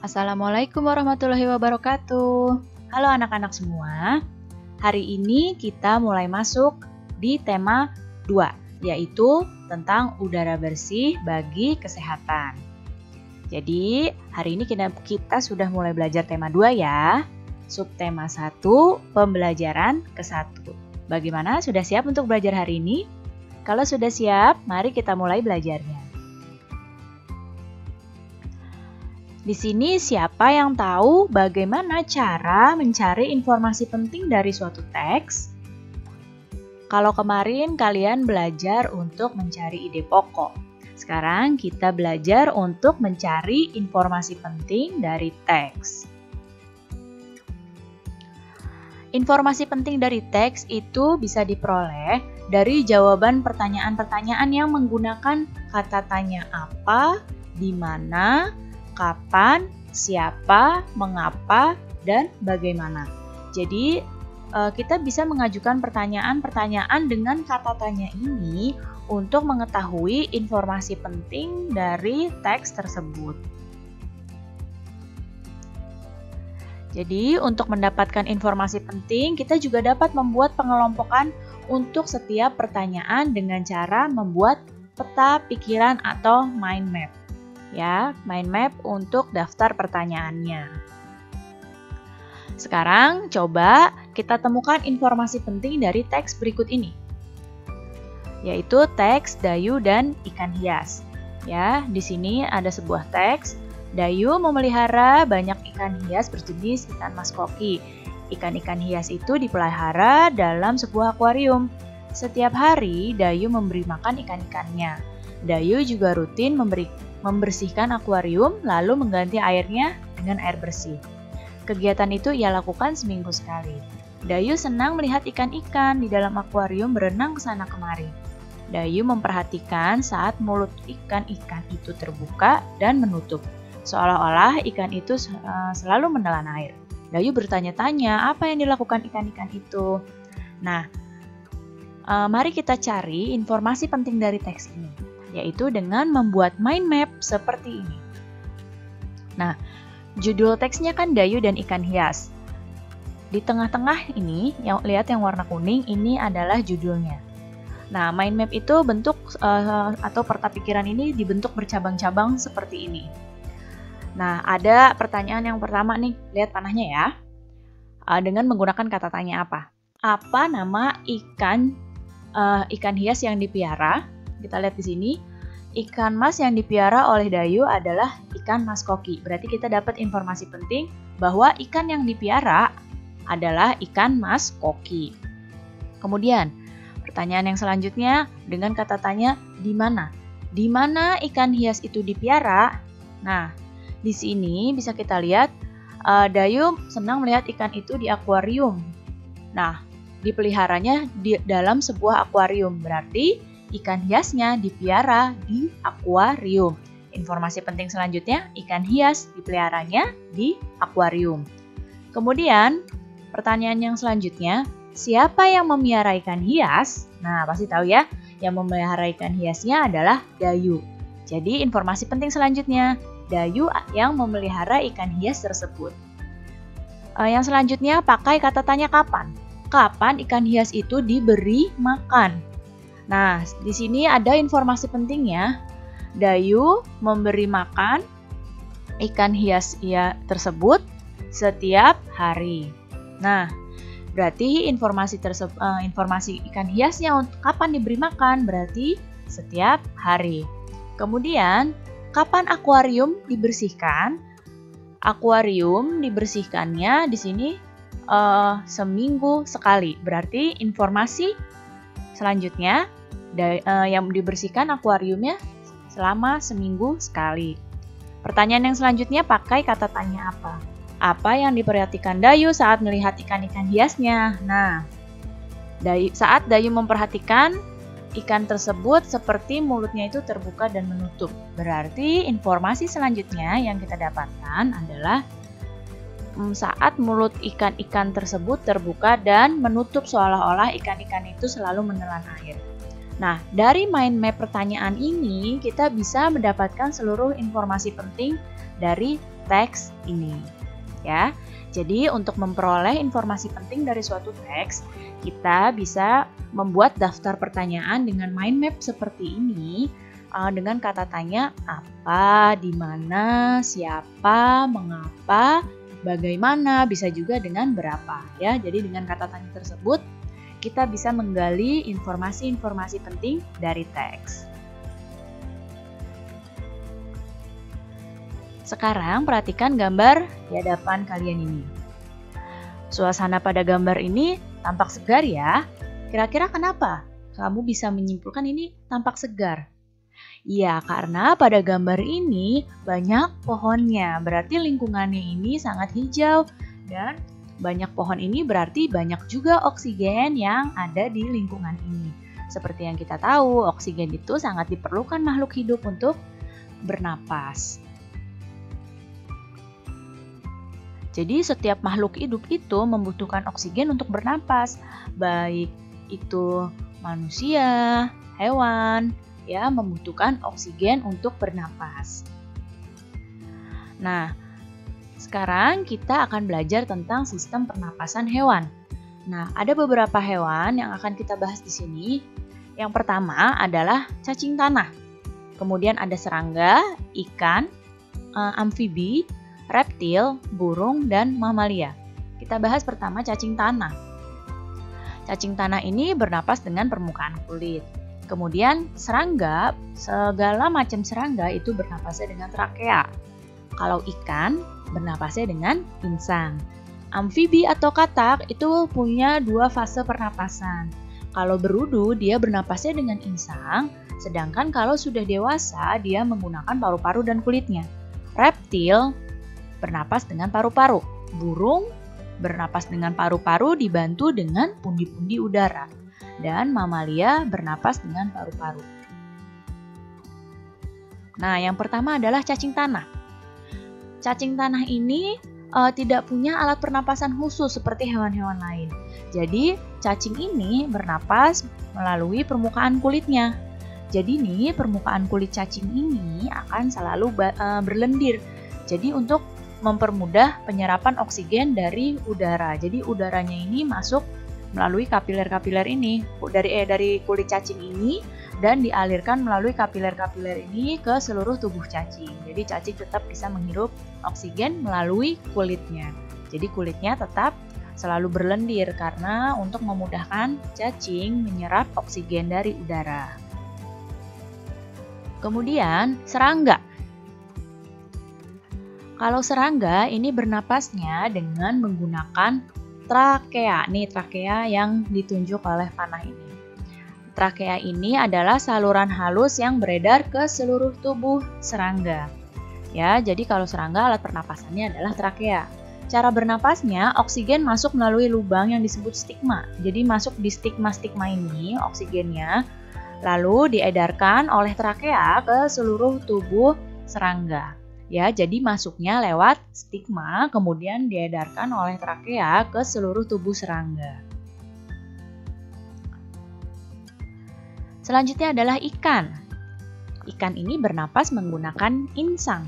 Assalamualaikum warahmatullahi wabarakatuh. Halo anak-anak semua. Hari ini kita mulai masuk di tema 2, yaitu tentang udara bersih bagi kesehatan. Jadi, hari ini kita sudah mulai belajar tema 2 ya. Subtema 1, pembelajaran ke-1. Bagaimana? Sudah siap untuk belajar hari ini? Kalau sudah siap, mari kita mulai belajarnya. Di sini siapa yang tahu bagaimana cara mencari informasi penting dari suatu teks? Kalau kemarin kalian belajar untuk mencari ide pokok. Sekarang kita belajar untuk mencari informasi penting dari teks. Informasi penting dari teks itu bisa diperoleh dari jawaban pertanyaan-pertanyaan yang menggunakan kata tanya apa, di mana, kapan, siapa, mengapa, dan bagaimana. Jadi, kita bisa mengajukan pertanyaan-pertanyaan dengan kata tanya ini untuk mengetahui informasi penting dari teks tersebut. Jadi, untuk mendapatkan informasi penting, kita juga dapat membuat pengelompokan untuk setiap pertanyaan dengan cara membuat peta pikiran atau mind map. Ya, mind map untuk daftar pertanyaannya. Sekarang coba kita temukan informasi penting dari teks berikut ini, yaitu teks Dayu dan ikan hias. Ya, di sini ada sebuah teks. Dayu memelihara banyak ikan hias berjenis ikan mas koki. Ikan-ikan hias itu dipelihara dalam sebuah akuarium. Setiap hari Dayu memberi makan ikan-ikannya. Dayu juga rutin membersihkan akuarium lalu mengganti airnya dengan air bersih. Kegiatan itu ia lakukan seminggu sekali. Dayu senang melihat ikan-ikan di dalam akuarium berenang ke sana kemari. Dayu memperhatikan saat mulut ikan-ikan itu terbuka dan menutup, seolah-olah ikan itu selalu menelan air. Dayu bertanya-tanya apa yang dilakukan ikan-ikan itu. Nah, mari kita cari informasi penting dari teks ini, yaitu dengan membuat mind map seperti ini. Nah, judul teksnya kan Dayu dan ikan hias. Di tengah-tengah ini, lihat yang warna kuning, ini adalah judulnya. Nah, mind map itu bentuk atau peta pikiran ini dibentuk bercabang-cabang seperti ini. Nah, ada pertanyaan yang pertama nih, lihat panahnya ya. Dengan menggunakan kata tanya apa? Apa nama ikan hias yang dipiara? Kita lihat di sini, ikan mas yang dipiara oleh Dayu adalah ikan mas koki. Berarti kita dapat informasi penting bahwa ikan yang dipiara adalah ikan mas koki. Kemudian, pertanyaan yang selanjutnya dengan kata tanya di mana? Di mana ikan hias itu dipiara? Nah, di sini bisa kita lihat Dayu senang melihat ikan itu di akuarium. Nah, dipeliharanya di dalam sebuah akuarium. Berarti ikan hiasnya dipiara di akuarium. Informasi penting selanjutnya, ikan hias dipeliharanya di akuarium. Kemudian, pertanyaan yang selanjutnya, siapa yang memelihara ikan hias? Nah, pasti tahu ya, yang memelihara ikan hiasnya adalah Dayu. Jadi, informasi penting selanjutnya, Dayu yang memelihara ikan hias tersebut. Yang selanjutnya, pakai kata tanya kapan. Kapan ikan hias itu diberi makan? Nah, di sini ada informasi pentingnya. Dayu memberi makan ikan hias tersebut setiap hari. Nah, berarti informasi ikan hiasnya kapan diberi makan berarti setiap hari. Kemudian, kapan akuarium dibersihkan? Akuarium dibersihkannya di sini seminggu sekali. Berarti informasi selanjutnya yang dibersihkan akuariumnya selama seminggu sekali. Pertanyaan yang selanjutnya pakai kata tanya apa? Apa yang diperhatikan Dayu saat melihat ikan-ikan hiasnya? Nah, saat Dayu memperhatikan ikan tersebut seperti mulutnya itu terbuka dan menutup. Berarti informasi selanjutnya yang kita dapatkan adalah saat mulut ikan-ikan tersebut terbuka dan menutup seolah-olah ikan-ikan itu selalu menelan air. Nah, dari mind map pertanyaan ini kita bisa mendapatkan seluruh informasi penting dari teks ini. Ya. Jadi untuk memperoleh informasi penting dari suatu teks, kita bisa membuat daftar pertanyaan dengan mind map seperti ini dengan kata tanya apa, di mana, siapa, mengapa, bagaimana, bisa juga dengan berapa ya. Jadi dengan kata tanya tersebut kita bisa menggali informasi-informasi penting dari teks. Sekarang perhatikan gambar di hadapan kalian ini. Suasana pada gambar ini tampak segar ya. Kira-kira kenapa kamu bisa menyimpulkan ini tampak segar? Ya, karena pada gambar ini banyak pohonnya. Berarti lingkungannya ini sangat hijau dan banyak pohon ini berarti banyak juga oksigen yang ada di lingkungan ini. Seperti yang kita tahu, oksigen itu sangat diperlukan makhluk hidup untuk bernapas. Jadi setiap makhluk hidup itu membutuhkan oksigen untuk bernapas, baik itu manusia, hewan, ya membutuhkan oksigen untuk bernapas. Nah, sekarang kita akan belajar tentang sistem pernapasan hewan. Nah, ada beberapa hewan yang akan kita bahas di sini. Yang pertama adalah cacing tanah. Kemudian ada serangga, ikan, amfibi, reptil, burung, dan mamalia. Kita bahas pertama cacing tanah. Cacing tanah ini bernapas dengan permukaan kulit. Kemudian serangga, segala macam serangga itu bernapasnya dengan trakea. Kalau ikan, bernapasnya dengan insang. Amfibi atau katak itu punya dua fase pernapasan. Kalau berudu, dia bernapasnya dengan insang, sedangkan kalau sudah dewasa, dia menggunakan paru-paru dan kulitnya. Reptil bernapas dengan paru-paru. Burung bernapas dengan paru-paru dibantu dengan pundi-pundi udara. Dan mamalia bernapas dengan paru-paru. Nah, yang pertama adalah cacing tanah. Cacing tanah ini tidak punya alat pernapasan khusus seperti hewan-hewan lain. Jadi, cacing ini bernapas melalui permukaan kulitnya. Jadi nih, permukaan kulit cacing ini akan selalu berlendir. Jadi untuk mempermudah penyerapan oksigen dari udara. Jadi udaranya ini masuk melalui kapiler-kapiler ini dari kulit cacing ini dan dialirkan melalui kapiler-kapiler ini ke seluruh tubuh cacing. Jadi cacing tetap bisa menghirup oksigen melalui kulitnya. Jadi kulitnya tetap selalu berlendir karena untuk memudahkan cacing menyerap oksigen dari udara. Kemudian serangga. Kalau serangga ini bernapasnya dengan menggunakan trakea. Nih trakea yang ditunjuk oleh panah ini. Trakea ini adalah saluran halus yang beredar ke seluruh tubuh serangga. Ya, jadi kalau serangga alat pernapasannya adalah trakea. Cara bernapasnya, oksigen masuk melalui lubang yang disebut stigma. Jadi masuk di stigma-stigma ini oksigennya, lalu diedarkan oleh trakea ke seluruh tubuh serangga. Ya, jadi masuknya lewat stigma, kemudian diedarkan oleh trakea ke seluruh tubuh serangga. Selanjutnya adalah ikan. Ikan ini bernapas menggunakan insang.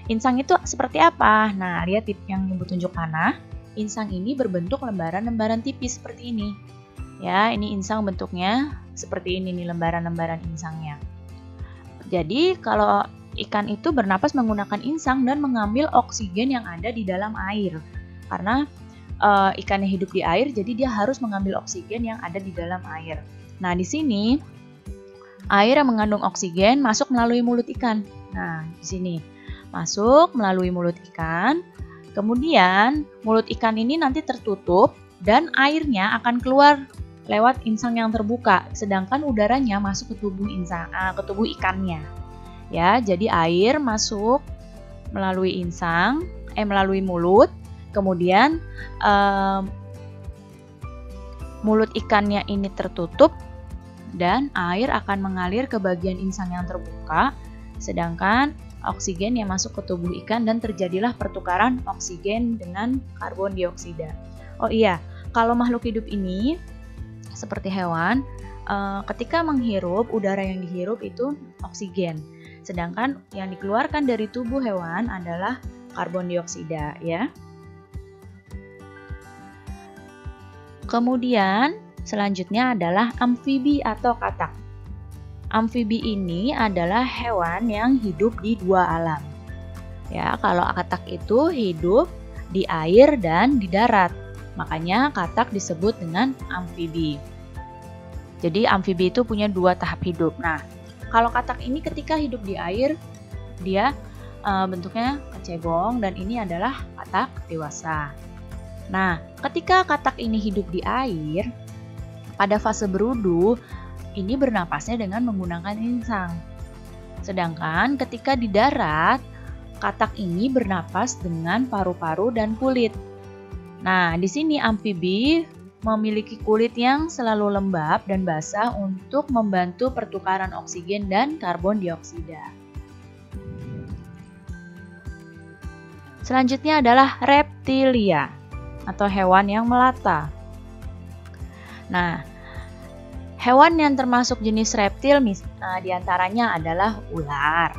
Insang itu seperti apa? Nah, lihat yang ibu tunjuk panah. Insang ini berbentuk lembaran-lembaran tipis seperti ini. Ya, ini insang bentuknya seperti ini nih, lembaran-lembaran insangnya. Jadi, kalau ikan itu bernapas menggunakan insang dan mengambil oksigen yang ada di dalam air. Karena ikannya hidup di air, jadi dia harus mengambil oksigen yang ada di dalam air. Nah, di sini air yang mengandung oksigen masuk melalui mulut ikan. Nah, di sini masuk melalui mulut ikan. Kemudian mulut ikan ini nanti tertutup dan airnya akan keluar lewat insang yang terbuka, sedangkan udaranya masuk ke tubuh ikannya. Ya, jadi air masuk melalui melalui mulut, kemudian mulut ikannya ini tertutup dan air akan mengalir ke bagian insang yang terbuka, sedangkan oksigen yang masuk ke tubuh ikan dan terjadilah pertukaran oksigen dengan karbon dioksida. Oh iya, kalau makhluk hidup ini seperti hewan, ketika menghirup, udara yang dihirup itu oksigen. Sedangkan yang dikeluarkan dari tubuh hewan adalah karbon dioksida ya. Kemudian selanjutnya adalah amfibi atau katak. Amfibi ini adalah hewan yang hidup di dua alam. Ya, kalau katak itu hidup di air dan di darat. Makanya katak disebut dengan amfibi. Jadi amfibi itu punya dua tahap hidup. Nah, kalau katak ini ketika hidup di air, dia bentuknya kecebong dan ini adalah katak dewasa. Nah, ketika katak ini hidup di air, pada fase berudu, ini bernapasnya dengan menggunakan insang. Sedangkan ketika di darat, katak ini bernapas dengan paru-paru dan kulit. Nah, di sini amfibi memiliki kulit yang selalu lembab dan basah untuk membantu pertukaran oksigen dan karbon dioksida. Selanjutnya adalah reptilia atau hewan yang melata. Nah, hewan yang termasuk jenis reptil diantaranya adalah ular,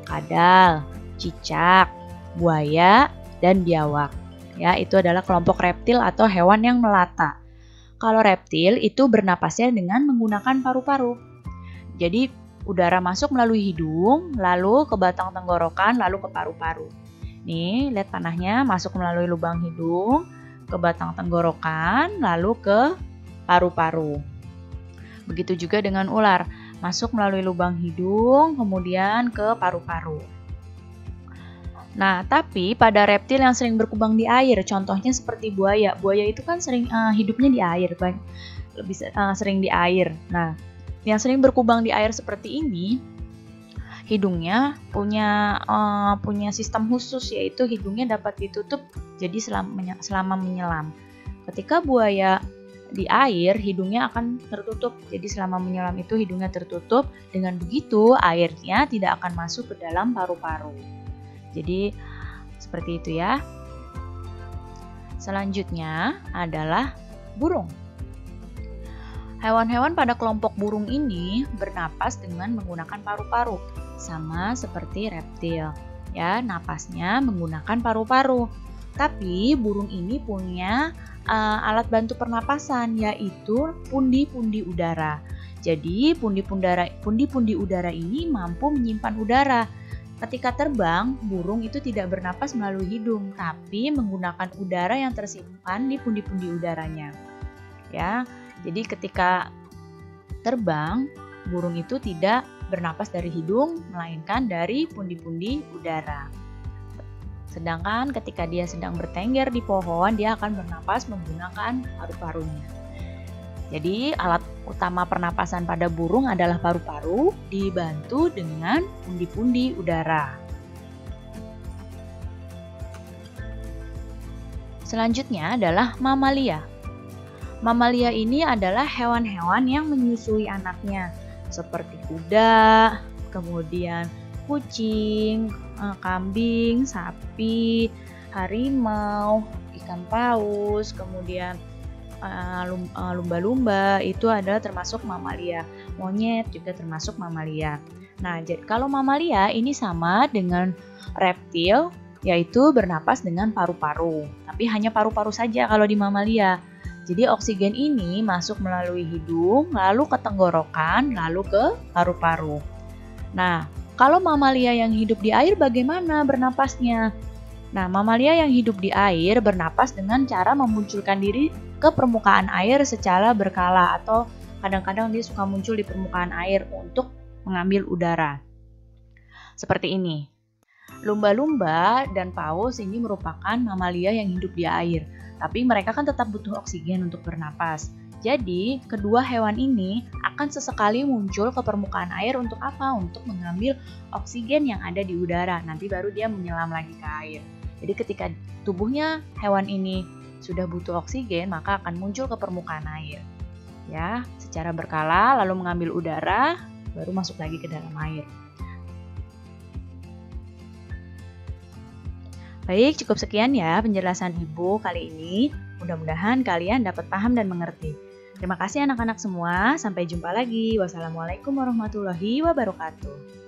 kadal, cicak, buaya, dan biawak. Ya, itu adalah kelompok reptil atau hewan yang melata. Kalau reptil itu bernapasnya dengan menggunakan paru-paru. Jadi udara masuk melalui hidung, lalu ke batang tenggorokan, lalu ke paru-paru. Nih, lihat panahnya masuk melalui lubang hidung, ke batang tenggorokan, lalu ke paru-paru. Begitu juga dengan ular, masuk melalui lubang hidung, kemudian ke paru-paru. Nah, tapi pada reptil yang sering berkembang di air, contohnya seperti buaya. Buaya itu kan sering hidupnya di air, lebih sering di air. Nah, yang sering berkembang di air seperti ini, hidungnya punya sistem khusus, yaitu hidungnya dapat ditutup jadi selama menyelam. Ketika buaya di air, hidungnya akan tertutup. Jadi selama menyelam itu hidungnya tertutup. Dengan begitu airnya tidak akan masuk ke dalam paru-paru. Jadi seperti itu ya. Selanjutnya adalah burung. Hewan-hewan pada kelompok burung ini bernapas dengan menggunakan paru-paru, sama seperti reptil. Ya, napasnya menggunakan paru-paru. Tapi burung ini punya alat bantu pernapasan, yaitu pundi-pundi udara. Jadi pundi-pundi udara ini mampu menyimpan udara. Ketika terbang, burung itu tidak bernapas melalui hidung, tapi menggunakan udara yang tersimpan di pundi-pundi udaranya. Ya, jadi ketika terbang, burung itu tidak bernapas dari hidung, melainkan dari pundi-pundi udara. Sedangkan ketika dia sedang bertengger di pohon, dia akan bernapas menggunakan paru-parunya. Jadi alat utama pernapasan pada burung adalah paru-paru dibantu dengan pundi-pundi udara. Selanjutnya adalah mamalia. Mamalia ini adalah hewan-hewan yang menyusui anaknya, seperti kuda, kemudian kucing, kambing, sapi, harimau, ikan paus, kemudian lumba-lumba, itu adalah termasuk mamalia. Monyet juga termasuk mamalia. Nah, kalau mamalia ini sama dengan reptil, yaitu bernapas dengan paru-paru. Tapi hanya paru-paru saja kalau di mamalia. Jadi oksigen ini masuk melalui hidung, lalu ke tenggorokan, lalu ke paru-paru. Nah, kalau mamalia yang hidup di air bagaimana bernapasnya? Nah, mamalia yang hidup di air bernapas dengan cara memunculkan diri ke permukaan air secara berkala, atau kadang-kadang dia suka muncul di permukaan air untuk mengambil udara. Seperti ini. Lumba-lumba dan paus ini merupakan mamalia yang hidup di air, tapi mereka kan tetap butuh oksigen untuk bernapas. Jadi, kedua hewan ini akan sesekali muncul ke permukaan air untuk apa? Untuk mengambil oksigen yang ada di udara. Nanti baru dia menyelam lagi ke air. Jadi ketika tubuhnya hewan ini sudah butuh oksigen, maka akan muncul ke permukaan air. Ya, secara berkala lalu mengambil udara, baru masuk lagi ke dalam air. Baik, cukup sekian ya penjelasan Ibu kali ini. Mudah-mudahan kalian dapat paham dan mengerti. Terima kasih anak-anak semua. Sampai jumpa lagi. Wassalamualaikum warahmatullahi wabarakatuh.